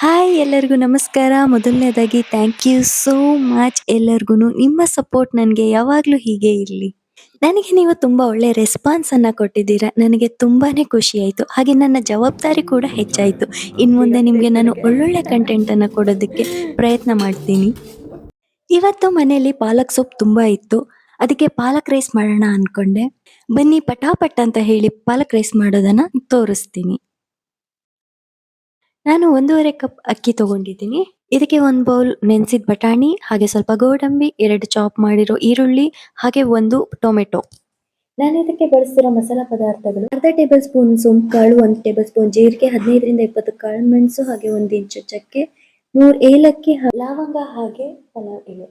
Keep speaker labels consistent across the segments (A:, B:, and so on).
A: Hi ಎಲ್ಲರಿಗೂ ನಮಸ್ಕಾರ. ಮೊದಲನೇದಾಗಿ ಥ್ಯಾಂಕ್ ಯು ಸೋ ಮಚ್ ಎಲ್ಲರಿಗೂನು. ನಿಮ್ಮ ಸಪೋರ್ಟ್ ನನಗೆ ಯಾವಾಗಲೂ ಹೀಗೆ ಇರಲಿ. ನನಗೆ ನೀವು ತುಂಬ ಒಳ್ಳೆ ರೆಸ್ಪಾನ್ಸನ್ನು ಕೊಟ್ಟಿದ್ದೀರಾ. ನನಗೆ ತುಂಬಾನೇ ಖುಷಿಯಾಯಿತು. ಹಾಗೆ ನನ್ನ ಜವಾಬ್ದಾರಿ ಕೂಡ ಹೆಚ್ಚಾಯಿತು. ಇನ್ನು ಮುಂದೆ ನಿಮಗೆ ನಾನು ಒಳ್ಳೊಳ್ಳೆ ಕಂಟೆಂಟನ್ನು ಕೊಡೋದಕ್ಕೆ ಪ್ರಯತ್ನ ಮಾಡ್ತೀನಿ. ಇವತ್ತು ಮನೆಯಲ್ಲಿ ಪಾಲಕ್ ಸೊಪ್ಪು ತುಂಬ ಇತ್ತು. ಅದಕ್ಕೆ ಪಾಲಕ್ ರೈಸ್ ಮಾಡೋಣ ಅಂದ್ಕೊಂಡೆ. ಬನ್ನಿ ಪಟಾಪಟ್ ಅಂತ ಹೇಳಿ ಪಾಲಕ್ ರೈಸ್ ಮಾಡೋದನ್ನು ತೋರಿಸ್ತೀನಿ. ನಾನು 1.5 ಕಪ್ ಅಕ್ಕಿ ತಗೊಂಡಿದ್ದೀನಿ. ಇದಕ್ಕೆ 1 ಬೌಲ್ ನೆನೆಸಿದ ಬಟಾಣಿ, ಹಾಗೆ ಸ್ವಲ್ಪ ಗೋಡಂಬಿ, 2 ಚಾಪ್ ಮಾಡಿರೋ ಈರುಳ್ಳಿ, ಹಾಗೆ 1 ಟೊಮೆಟೊ. ನಾನು ಇದಕ್ಕೆ ಬಳಸ್ತಿರೋ ಮಸಾಲಾ ಪದಾರ್ಥಗಳು: ಅರ್ಧ ಟೇಬಲ್ ಸ್ಪೂನ್ ಸೋಂಪು ಕಾಳು, 1 ಟೇಬಲ್ ಸ್ಪೂನ್ ಜೀರಿಗೆ, 15ರಿಂದ 20 ಕಾಳು ಮೆಣಸು, ಹಾಗೆ 1 ಇಂಚು ಚಕ್ಕೆ, 3 ಏಲಕ್ಕಿ, ಲವಂಗ, ಹಾಗೆ ಪಲಾವ್ ಎಲೆ,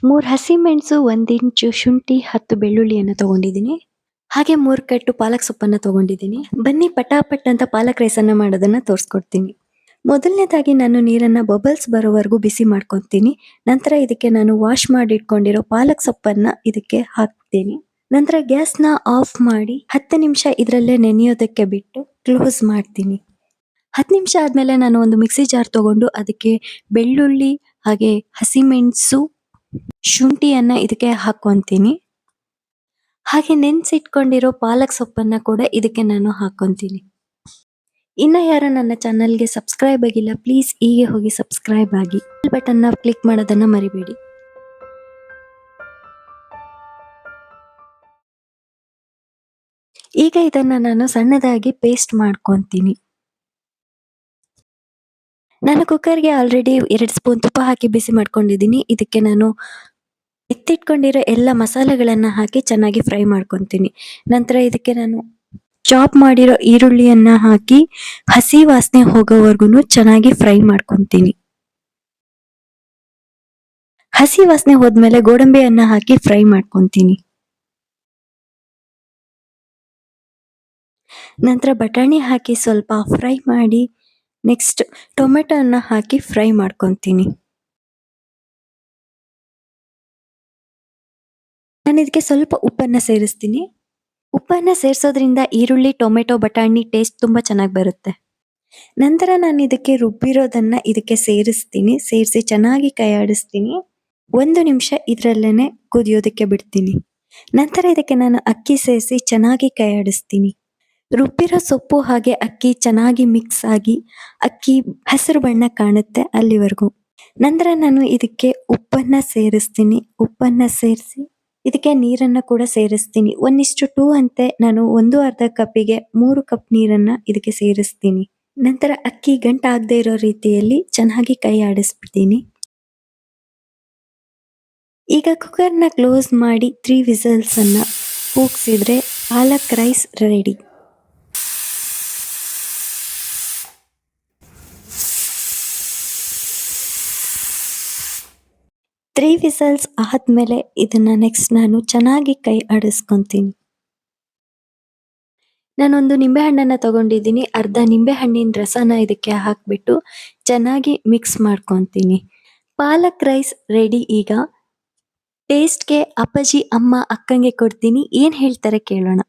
A: 3 ಹಸಿಮೆಣಸು, 1 ಇಂಚು ಶುಂಠಿ, 10 ಬೆಳ್ಳುಳ್ಳಿಯನ್ನು ತಗೊಂಡಿದ್ದೀನಿ. ಹಾಗೆ 3 ಕಟ್ಟು ಪಾಲಕ್ ಸೊಪ್ಪನ್ನು ತಗೊಂಡಿದ್ದೀನಿ. ಬನ್ನಿ ಪಟಾಪಟ್ ಅಂತ ಪಾಲಕ್ ರೈಸನ್ನು ಮಾಡೋದನ್ನ ತೋರಿಸ್ಕೊಡ್ತೀನಿ. ಮೊದಲನೇದಾಗಿ ನಾನು ನೀರನ್ನು ಬಬಲ್ಸ್ ಬರೋವರೆಗೂ ಬಿಸಿ ಮಾಡ್ಕೊತೀನಿ. ನಂತರ ಇದಕ್ಕೆ ನಾನು ವಾಶ್ ಮಾಡಿ ಇಟ್ಕೊಂಡಿರೋ ಪಾಲಕ್ ಸೊಪ್ಪನ್ನು ಇದಕ್ಕೆ ಹಾಕ್ತೀನಿ. ನಂತರ ಗ್ಯಾಸ್ನ ಆಫ್ ಮಾಡಿ 10 ನಿಮಿಷ ಇದರಲ್ಲೇ ನೆನೆಯೋದಕ್ಕೆ ಬಿಟ್ಟು ಕ್ಲೋಸ್ ಮಾಡ್ತೀನಿ. 10 ನಿಮಿಷ ಆದಮೇಲೆ ನಾನು ಒಂದು ಮಿಕ್ಸಿ ಜಾರ್ ತಗೊಂಡು ಅದಕ್ಕೆ ಬೆಳ್ಳುಳ್ಳಿ, ಹಾಗೆ ಹಸಿಮೆಣಸು, ಶುಂಠಿಯನ್ನು ಇದಕ್ಕೆ ಹಾಕ್ಕೊತೀನಿ. ಹಾಗೆ ನೆನೆಸಿಟ್ಕೊಂಡಿರೋ ಪಾಲಕ್ ಸೊಪ್ಪನ್ನು ಕೂಡ ಇದಕ್ಕೆ ನಾನು ಹಾಕ್ಕೊತೀನಿ. ಇನ್ನು ಯಾರು ನನ್ನ ಚಾನಲ್ಗೆ ಸಬ್ಸ್ಕ್ರೈಬ್ ಆಗಿಲ್ಲ, ಪ್ಲೀಸ್ ಹೀಗೆ ಹೋಗಿ ಸಬ್ಸ್ಕ್ರೈಬ್ ಆಗಿ. ಬೆಲ್ ಬಟನ್ನ ಕ್ಲಿಕ್ ಮಾಡೋದನ್ನು ಮರಿಬೇಡಿ. ಈಗ ಇದನ್ನು ನಾನು ಸಣ್ಣದಾಗಿ ಪೇಸ್ಟ್ ಮಾಡ್ಕೊತೀನಿ. ನಾನು ಕುಕ್ಕರ್ಗೆ ಆಲ್ರೆಡಿ 2 ಸ್ಪೂನ್ ತುಪ್ಪ ಹಾಕಿ ಬಿಸಿ ಮಾಡ್ಕೊಂಡಿದ್ದೀನಿ. ಇದಕ್ಕೆ ನಾನು ಎತ್ತಿಟ್ಕೊಂಡಿರೋ ಎಲ್ಲ ಮಸಾಲೆಗಳನ್ನು ಹಾಕಿ ಚೆನ್ನಾಗಿ ಫ್ರೈ ಮಾಡ್ಕೊತೀನಿ. ನಂತರ ಇದಕ್ಕೆ ನಾನು ಚಾಪ್ ಮಾಡಿರೋ ಈರುಳ್ಳಿಯನ್ನು ಹಾಕಿ ಹಸಿ ವಾಸನೆ ಹೋಗೋವರೆಗೂ ಚೆನ್ನಾಗಿ ಫ್ರೈ ಮಾಡ್ಕೊತೀನಿ. ಹಸಿ ವಾಸನೆ ಹೋದ್ಮೇಲೆ ಗೋಡಂಬಿಯನ್ನು ಹಾಕಿ ಫ್ರೈ ಮಾಡ್ಕೊತೀನಿ. ನಂತರ ಬಟಾಣಿ ಹಾಕಿ ಸ್ವಲ್ಪ ಫ್ರೈ ಮಾಡಿ ನೆಕ್ಸ್ಟ್ ಟೊಮೆಟೊವನ್ನು ಹಾಕಿ ಫ್ರೈ ಮಾಡ್ಕೊತೀನಿ. ನಾನು ಇದಕ್ಕೆ ಸ್ವಲ್ಪ ಉಪ್ಪನ್ನು ಸೇರಿಸ್ತೀನಿ. ಉಪ್ಪನ್ನು ಸೇರಿಸೋದ್ರಿಂದ ಈರುಳ್ಳಿ, ಟೊಮೆಟೊ, ಬಟಾಣಿ ಟೇಸ್ಟ್ ತುಂಬ ಚೆನ್ನಾಗಿ ಬರುತ್ತೆ. ನಂತರ ನಾನು ಇದಕ್ಕೆ ರುಬ್ಬಿರೋದನ್ನು ಇದಕ್ಕೆ ಸೇರಿಸ್ತೀನಿ. ಸೇರಿಸಿ ಚೆನ್ನಾಗಿ ಕೈ ಆಡಿಸ್ತೀನಿ. 1 ನಿಮಿಷ ಇದರಲ್ಲೇ ಕುದಿಯೋದಕ್ಕೆ ಬಿಡ್ತೀನಿ. ನಂತರ ಇದಕ್ಕೆ ನಾನು ಅಕ್ಕಿ ಸೇರಿಸಿ ಚೆನ್ನಾಗಿ ಕೈ ಆಡಿಸ್ತೀನಿ. ರುಬ್ಬಿರೋ ಸೊಪ್ಪು ಹಾಗೆ ಅಕ್ಕಿ ಚೆನ್ನಾಗಿ ಮಿಕ್ಸ್ ಆಗಿ ಅಕ್ಕಿ ಹಸಿರು ಬಣ್ಣ ಕಾಣುತ್ತೆ ಅಲ್ಲಿವರೆಗೂ. ನಂತರ ನಾನು ಇದಕ್ಕೆ ಉಪ್ಪನ್ನು ಸೇರಿಸ್ತೀನಿ. ಉಪ್ಪನ್ನು ಸೇರಿಸಿ ಇದಕ್ಕೆ ನೀರನ್ನು ಕೂಡ ಸೇರಿಸ್ತೀನಿ. 1:2 ಅಂತೆ ನಾನು 1/2 ಕಪ್ಪಿಗೆ 3 ಕಪ್ ನೀರನ್ನು ಇದಕ್ಕೆ ಸೇರಿಸ್ತೀನಿ. ನಂತರ ಅಕ್ಕಿ ಗಂಟಾಗದೇ ಇರೋ ರೀತಿಯಲ್ಲಿ ಚೆನ್ನಾಗಿ ಕೈ ಆಡಿಸ್ಬಿಡ್ತೀನಿ. ಈಗ ಕುಕ್ಕರ್ನ ಕ್ಲೋಸ್ ಮಾಡಿ 3 ವಿಸಲ್ಸನ್ನು ಕೂಗಿಸಿದ್ರೆ ಪಾಲಕ್ ರೈಸ್ ರೆಡಿ. ತ್ರೀ ವಿಸಲ್ಸ್ ಆದಮೇಲೆ ಇದನ್ನು ನೆಕ್ಸ್ಟ್ ನಾನು ಚೆನ್ನಾಗಿ ಕೈ ಆಡಿಸ್ಕೊತೀನಿ. ನಾನೊಂದು ನಿಂಬೆಹಣ್ಣನ್ನು ತಗೊಂಡಿದ್ದೀನಿ. ಅರ್ಧ ನಿಂಬೆಹಣ್ಣಿನ ರಸನ ಇದಕ್ಕೆ ಹಾಕಿಬಿಟ್ಟು ಚೆನ್ನಾಗಿ ಮಿಕ್ಸ್ ಮಾಡ್ಕೊತೀನಿ. ಪಾಲಕ್ ರೈಸ್ ರೆಡಿ. ಈಗ ಟೇಸ್ಟ್ಗೆ ಅಪ್ಪಾಜಿ, ಅಮ್ಮ, ಅಕ್ಕಂಗೆ ಕೊಡ್ತೀನಿ. ಏನು ಹೇಳ್ತಾರೆ ಕೇಳೋಣ.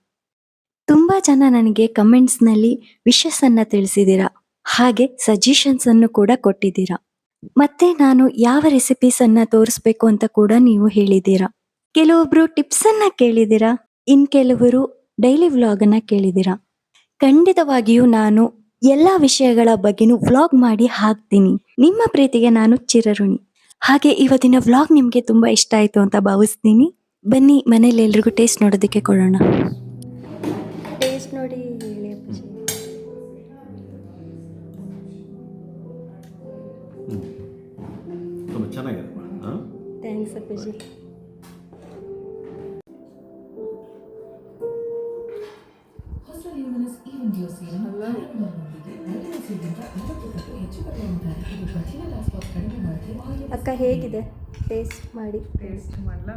A: ತುಂಬ ಜನ ನನಗೆ ಕಮೆಂಟ್ಸ್ನಲ್ಲಿ ವಿಶಸ್ಸನ್ನು ತಿಳಿಸಿದ್ದೀರಾ, ಹಾಗೆ ಸಜೆಷನ್ಸನ್ನು ಕೂಡ ಕೊಟ್ಟಿದ್ದೀರಾ. ಮತ್ತೆ ನಾನು ಯಾವ ರೆಸಿಪೀಸನ್ನು ತೋರಿಸ್ಬೇಕು ಅಂತ ಕೂಡ ನೀವು ಹೇಳಿದ್ದೀರಾ. ಕೆಲವೊಬ್ರು ಟಿಪ್ಸನ್ನು ಕೇಳಿದ್ದೀರಾ, ಇನ್ನು ಕೆಲವರು ಡೈಲಿ ವ್ಲಾಗನ್ನು ಕೇಳಿದ್ದೀರಾ. ಖಂಡಿತವಾಗಿಯೂ ನಾನು ಎಲ್ಲ ವಿಷಯಗಳ ಬಗ್ಗೆನೂ ವ್ಲಾಗ್ ಮಾಡಿ ಹಾಕ್ತೀನಿ. ನಿಮ್ಮ ಪ್ರೀತಿಗೆ ನಾನು ಚಿರಋಣಿ. ಹಾಗೆ ಇವತ್ತಿನ ವ್ಲಾಗ್ ನಿಮಗೆ ತುಂಬ ಇಷ್ಟ ಆಯಿತು ಅಂತ ಭಾವಿಸ್ತೀನಿ. ಬನ್ನಿ ಮನೇಲಿ ಎಲ್ರಿಗೂ ಟೇಸ್ಟ್ ನೋಡೋದಕ್ಕೆ ಕೊಡೋಣ. ಟೇಸ್ಟ್ ನೋಡಿ ಹೇಳಿ ಅಪ್ಪಾಜಿ.
B: ಚೆನ್ನಾಗಿದೆ.
A: ಥ್ಯಾಂಕ್ಸ್ ಅಪ್ಪಾಜಿ. ಅಕ್ಕ ಹೇಗಿದೆ ಟೇಸ್ಟ್ ಮಾಡಿ?
C: ಟೇಸ್ಟ್ ಮಾಡಲ.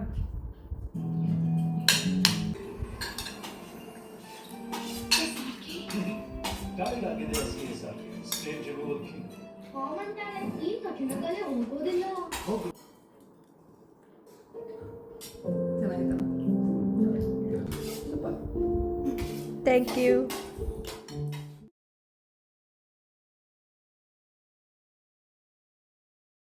D: ಈ ಕಠಿಣದಲ್ಲೇ ಹೋಗೋದಿಲ್ಲ.
C: ಚೆನ್ನಾಗಿತ್ತು.
A: Thank you.